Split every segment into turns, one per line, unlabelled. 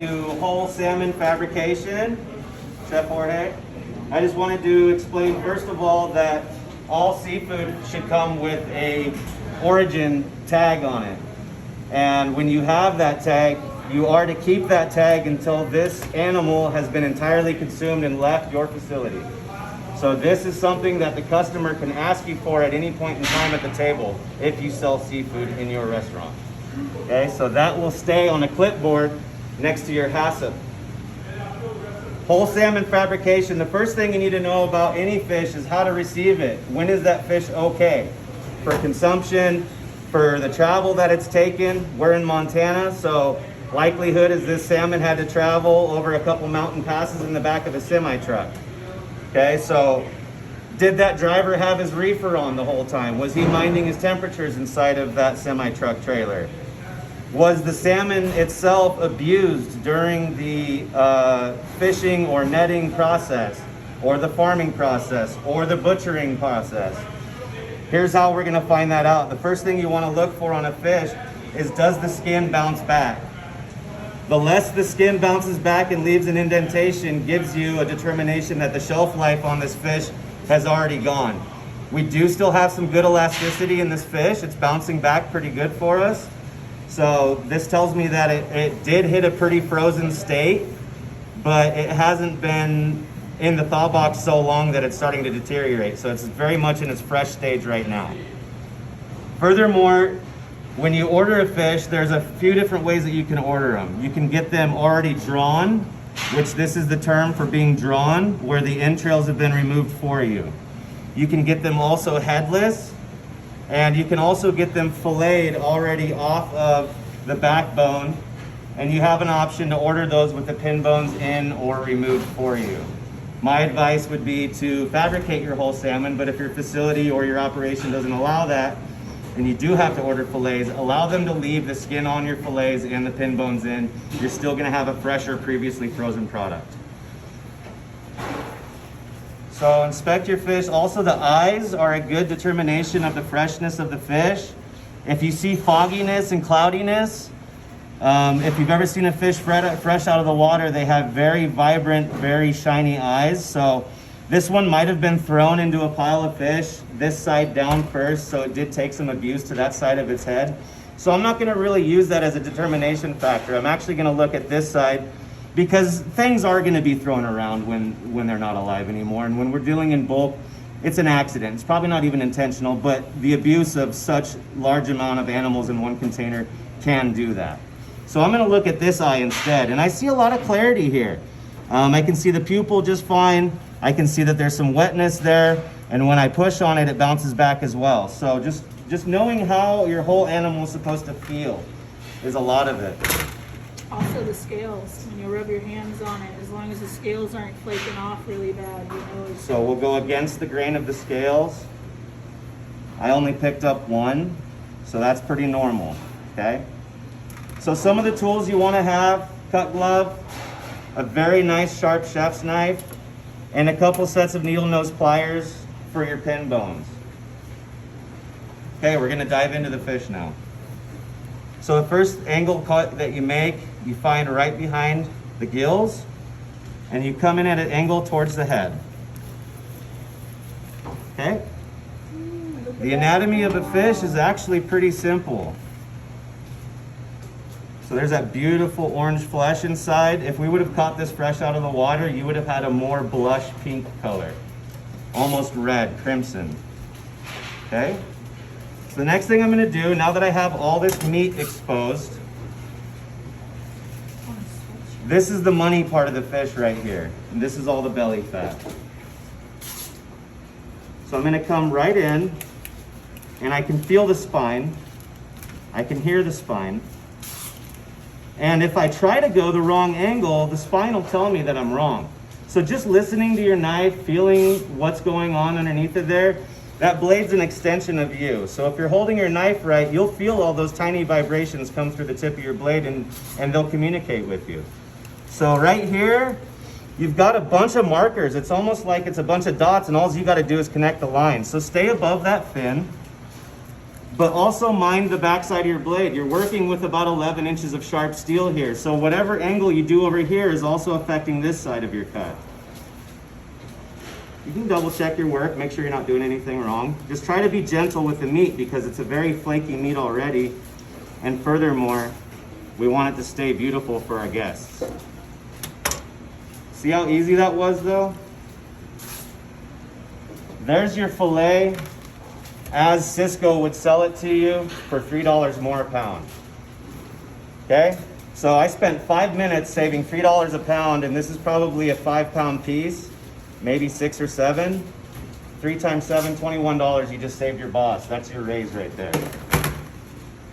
To whole salmon fabrication, Chef Jorge. I just wanted to explain first of all that all seafood should come with a origin tag on it. And when you have that tag, you are to keep that tag until this animal has been entirely consumed and left your facility. So this is something that the customer can ask you for at any point in time at the table if you sell seafood in your restaurant. Okay, so that will stay on a clipboard next to your HACCP. Whole salmon fabrication, the first thing you need to know about any fish is how to receive it. When is that fish okay? For consumption, for the travel that it's taken. We're in Montana, so likelihood is this salmon had to travel over a couple mountain passes in the back of a semi-truck. Okay, so did that driver have his reefer on the whole time? Was he minding his temperatures inside of that semi-truck trailer? Was the salmon itself abused during the fishing or netting process, or the farming process, or the butchering process? Here's how we're gonna find that out. The first thing you wanna look for on a fish is, does the skin bounce back? The less the skin bounces back and leaves an indentation gives you a determination that the shelf life on this fish has already gone. We do still have some good elasticity in this fish. It's bouncing back pretty good for us. So this tells me that it did hit a pretty frozen state, but it hasn't been in the thaw box so long that it's starting to deteriorate. So it's very much in its fresh stage right now. Furthermore, when you order a fish, there's a few different ways that you can order them. You can get them already drawn, which this is the term for being drawn, where the entrails have been removed for you. You can get them also headless, and you can also get them filleted already off of the backbone, and you have an option to order those with the pin bones in or removed for you. My advice would be to fabricate your whole salmon, but if your facility or your operation doesn't allow that, and you do have to order fillets, allow them to leave the skin on your fillets and the pin bones in. You're still gonna have a fresher, previously frozen product. So inspect your fish. Also, the eyes are a good determination of the freshness of the fish. If you see fogginess and cloudiness, if you've ever seen a fish fresh out of the water, they have very vibrant, very shiny eyes. So this one might have been thrown into a pile of fish, this side down first, so it did take some abuse to that side of its head. So I'm not gonna really use that as a determination factor. I'm actually gonna look at this side, because things are gonna be thrown around when they're not alive anymore. And when we're dealing in bulk, it's an accident. It's probably not even intentional, but the abuse of such large amount of animals in one container can do that. So I'm gonna look at this eye instead, and I see a lot of clarity here. I can see the pupil just fine. I can see that there's some wetness there, and when I push on it, it bounces back as well. So just knowing how your whole animal is supposed to feel is a lot of it.
Also the scales, when you rub your hands on it, as long as the scales aren't flaking off really bad, you know.
So we'll go against the grain of the scales. I only picked up one, so that's pretty normal, okay? So some of the tools you wanna have: cut glove, a very nice sharp chef's knife, and a couple sets of needle nose pliers for your pin bones. Okay, we're gonna dive into the fish now. So the first angle cut that you make, you find right behind the gills, and you come in at an angle towards the head. Okay? The anatomy of a fish is actually pretty simple. So there's that beautiful orange flesh inside. If we would have caught this fresh out of the water, you would have had a more blush pink color, almost red, crimson. Okay? So the next thing I'm gonna do, now that I have all this meat exposed, this is the money part of the fish right here. And this is all the belly fat. So I'm gonna come right in, and I can feel the spine. I can hear the spine. And if I try to go the wrong angle, the spine will tell me that I'm wrong. So just listening to your knife, feeling what's going on underneath it there, that blade's an extension of you. So if you're holding your knife right, you'll feel all those tiny vibrations come through the tip of your blade, and they'll communicate with you. So right here, you've got a bunch of markers. It's almost like it's a bunch of dots, and all you gotta do is connect the lines. So stay above that fin. But also mind the backside of your blade. You're working with about 11 inches of sharp steel here. So whatever angle you do over here is also affecting this side of your cut. You can double check your work, make sure you're not doing anything wrong. Just try to be gentle with the meat because it's a very flaky meat already. And furthermore, we want it to stay beautiful for our guests. See how easy that was though? There's your filet as Cisco would sell it to you for $3 more a pound. Okay? So I spent 5 minutes saving $3 a pound, and this is probably a 5-pound piece. Maybe 6 or 7. 3 times 7, $21. You just saved your boss. That's your raise right there.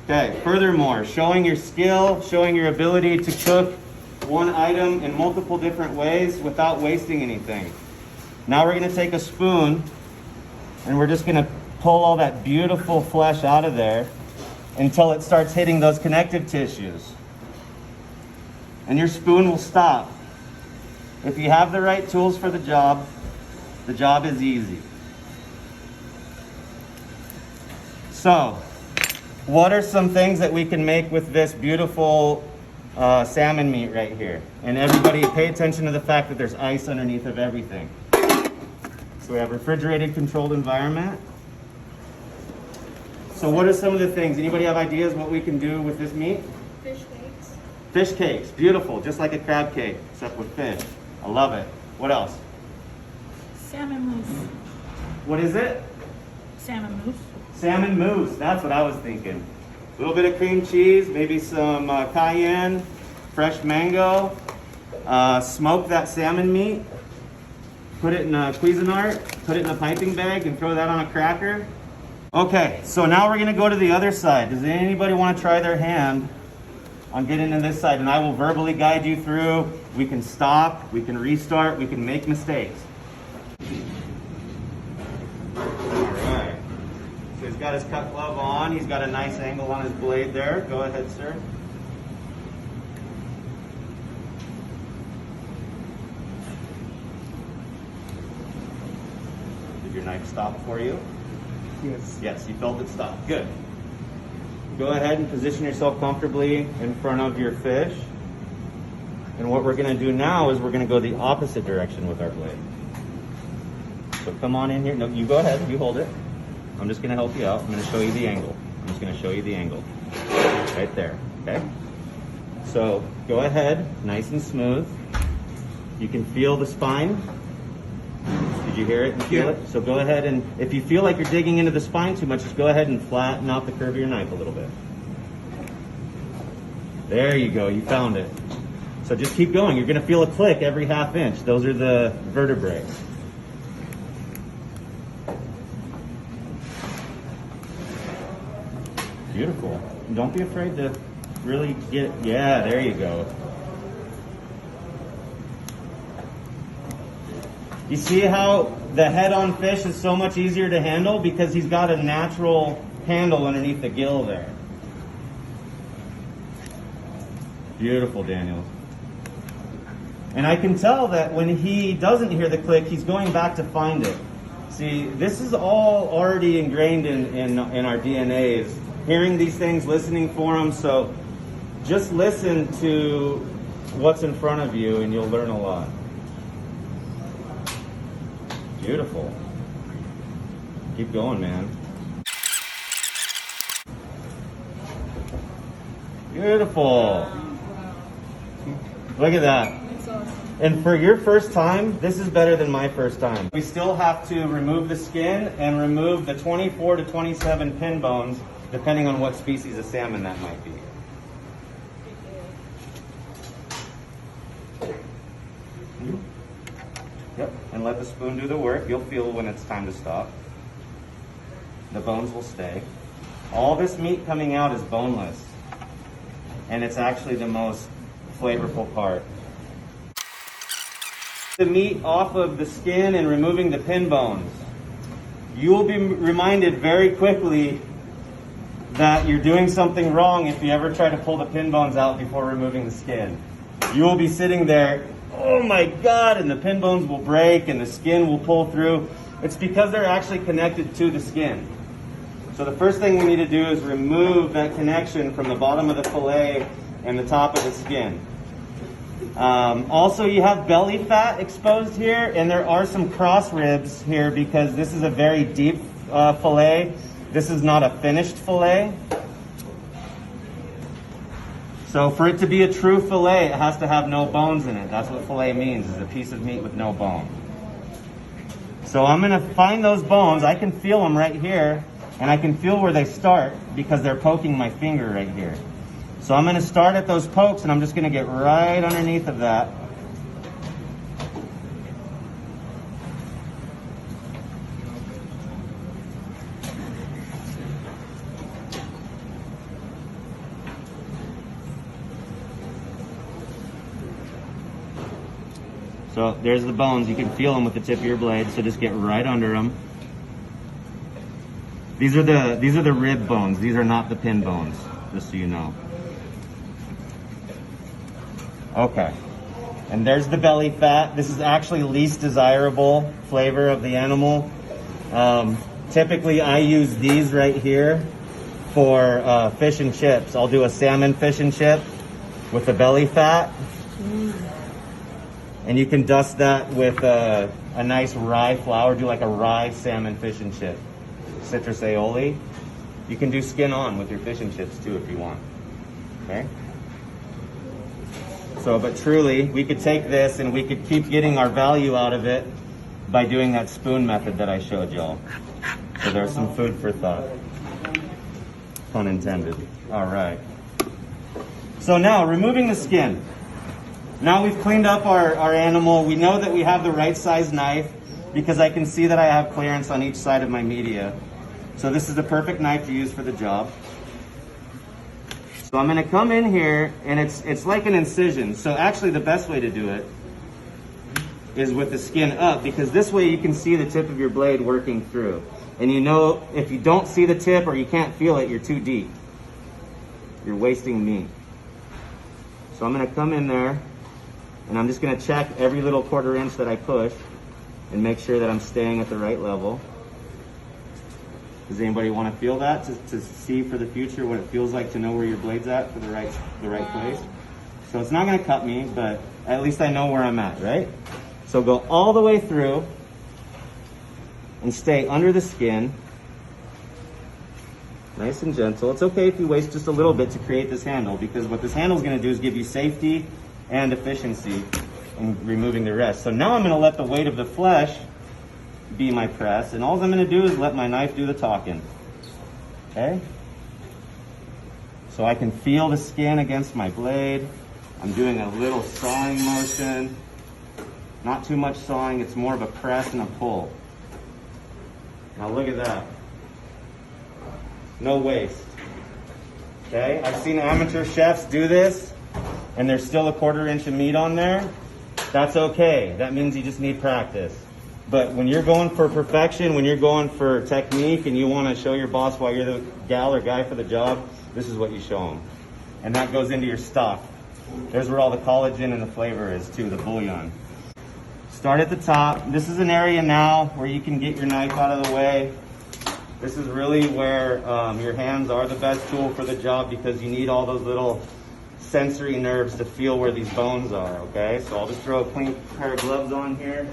Okay, furthermore, showing your skill, showing your ability to cook one item in multiple different ways without wasting anything. Now we're gonna take a spoon and we're just gonna pull all that beautiful flesh out of there until it starts hitting those connective tissues. And your spoon will stop. If you have the right tools for the job is easy. So, what are some things that we can make with this beautiful salmon meat right here? And everybody pay attention to the fact that there's ice underneath of everything. So we have refrigerated controlled environment. So what are some of the things? Anybody have ideas what we can do with this meat?
Fish cakes.
Fish cakes, beautiful, just like a crab cake, except with fish. I love it. What else?
Salmon mousse.
What is it?
Salmon mousse.
Salmon mousse, that's what I was thinking. A little bit of cream cheese, maybe some cayenne, fresh mango. Smoke that salmon meat. Put it in a Cuisinart, put it in a piping bag, and throw that on a cracker. Okay, so now we're gonna go to the other side. Does anybody want to try their hand on getting to this side? And I will verbally guide you through. We can stop, we can restart, we can make mistakes. All right. So he's got his cut glove on. He's got a nice angle on his blade there. Go ahead, sir. Did your knife stop for you?
Yes.
Yes, you felt it stop. Good. Go ahead and position yourself comfortably in front of your fish. And what we're going to do now is we're going to go the opposite direction with our blade. So come on in here. No, you go ahead. You hold it. I'm just going to help you out. I'm going to show you the angle. I'm just going to show you the angle. Right there. Okay? So go ahead. Nice and smooth. You can feel the spine. Did you hear it and feel it? So go ahead and if you feel like you're digging into the spine too much, just go ahead and flatten out the curve of your knife a little bit. There you go. You found it. So just keep going. You're going to feel a click every half inch. Those are the vertebrae. Beautiful. Don't be afraid to really get, yeah, there you go. You see how the head-on fish is so much easier to handle because he's got a natural handle underneath the gill there. Beautiful, Daniel. And I can tell that when he doesn't hear the click, he's going back to find it. See, this is all already ingrained in our DNA, is hearing these things, listening for them. So just listen to what's in front of you and you'll learn a lot. Beautiful. Keep going, man. Beautiful. Look at that. And for your first time, this is better than my first time. We still have to remove the skin and remove the 24 to 27 pin bones, depending on what species of salmon that might be. Yep, and let the spoon do the work. You'll feel when it's time to stop. The bones will stay. All this meat coming out is boneless, and it's actually the most flavorful part. The meat off of the skin and removing the pin bones. You will be reminded very quickly that you're doing something wrong if you ever try to pull the pin bones out before removing the skin. You will be sitting there, oh my God, and the pin bones will break and the skin will pull through. It's because they're actually connected to the skin. So So the first thing we need to do is remove that connection from the bottom of the fillet and the top of the skin. Also, you have belly fat exposed here, and there are some cross ribs here because this is a very deep fillet. This is not a finished fillet. So for it to be a true fillet, it has to have no bones in it. That's what fillet means, is a piece of meat with no bone. So I'm gonna find those bones. I can feel them right here, and I can feel where they start because they're poking my finger right here. So I'm gonna start at those pokes, and I'm just gonna get right underneath of that. So there's the bones. You can feel them with the tip of your blade, so just get right under them. These are the rib bones. These are not the pin bones, just so you know. Okay, and there's the belly fat. This is actually least desirable flavor of the animal. Typically, I use these right here for fish and chips. I'll do a salmon fish and chip with the belly fat. And you can dust that with a nice rye flour. Do like a rye salmon fish and chip. Citrus aioli. You can do skin on with your fish and chips too if you want. Okay? So, but truly, we could take this and we could keep getting our value out of it by doing that spoon method that I showed y'all. So there's some food for thought. Pun intended. All right. So now, removing the skin. Now we've cleaned up our animal. We know that we have the right size knife because I can see that I have clearance on each side of my media. So this is the perfect knife to use for the job. So I'm gonna come in here, and it's like an incision. So actually the best way to do it is with the skin up, because this way you can see the tip of your blade working through. And you know, if you don't see the tip or you can't feel it, you're too deep. You're wasting meat. So I'm gonna come in there, and I'm just gonna check every little 1/4 inch that I push and make sure that I'm staying at the right level. Does anybody want to feel that to see for the future what it feels like to know where your blade's at for the right place? So it's not gonna cut me, but at least I know where I'm at, right? So go all the way through and stay under the skin. Nice and gentle. It's okay if you waste just a little bit to create this handle, because what this handle is gonna do is give you safety and efficiency in removing the rest. So now I'm gonna let the weight of the flesh be my press, and all I'm gonna do is let my knife do the talking, okay? So I can feel the skin against my blade. I'm doing a little sawing motion. Not too much sawing, it's more of a press and a pull. Now look at that. No waste, okay? I've seen amateur chefs do this, and there's still a 1/4 inch of meat on there. That's okay. That means you just need practice. But when you're going for perfection, when you're going for technique, and you want to show your boss why you're the gal or guy for the job, this is what you show them. And that goes into your stock. There's where all the collagen and the flavor is too, the bouillon. Start at the top. This is an area now where you can get your knife out of the way. This is really where your hands are the best tool for the job, because you need all those little sensory nerves to feel where these bones are, okay? So I'll just throw a clean pair of gloves on here.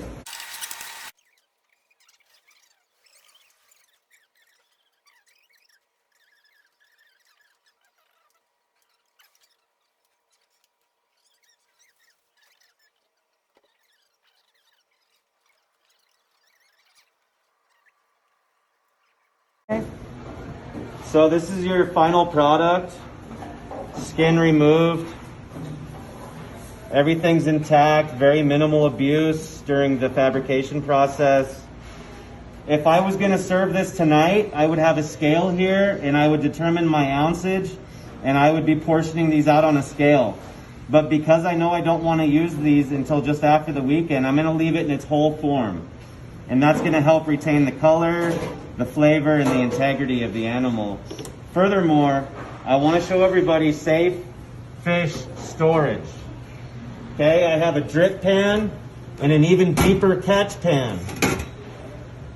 So this is your final product. Skin removed. Everything's intact, very minimal abuse during the fabrication process. If I was gonna serve this tonight, I would have a scale here, and I would determine my ounceage, and I would be portioning these out on a scale. But because I know I don't wanna use these until just after the weekend, I'm gonna leave it in its whole form. And that's gonna help retain the color, the flavor, and the integrity of the animal. Furthermore, I want to show everybody safe fish storage. Okay, I have a drip pan and an even deeper catch pan.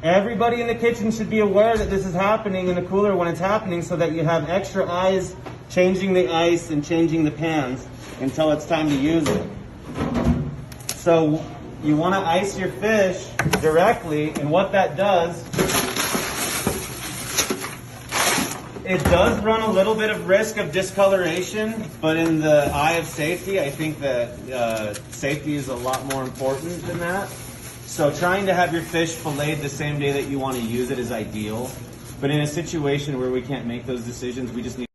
Everybody in the kitchen should be aware that this is happening in the cooler when it's happening, so that you have extra eyes changing the ice and changing the pans until it's time to use it. So you want to ice your fish directly, and what that does, it does run a little bit of risk of discoloration, but in the eye of safety, I think that safety is a lot more important than that. So trying to have your fish filleted the same day that you want to use it is ideal. But in a situation where we can't make those decisions, we just need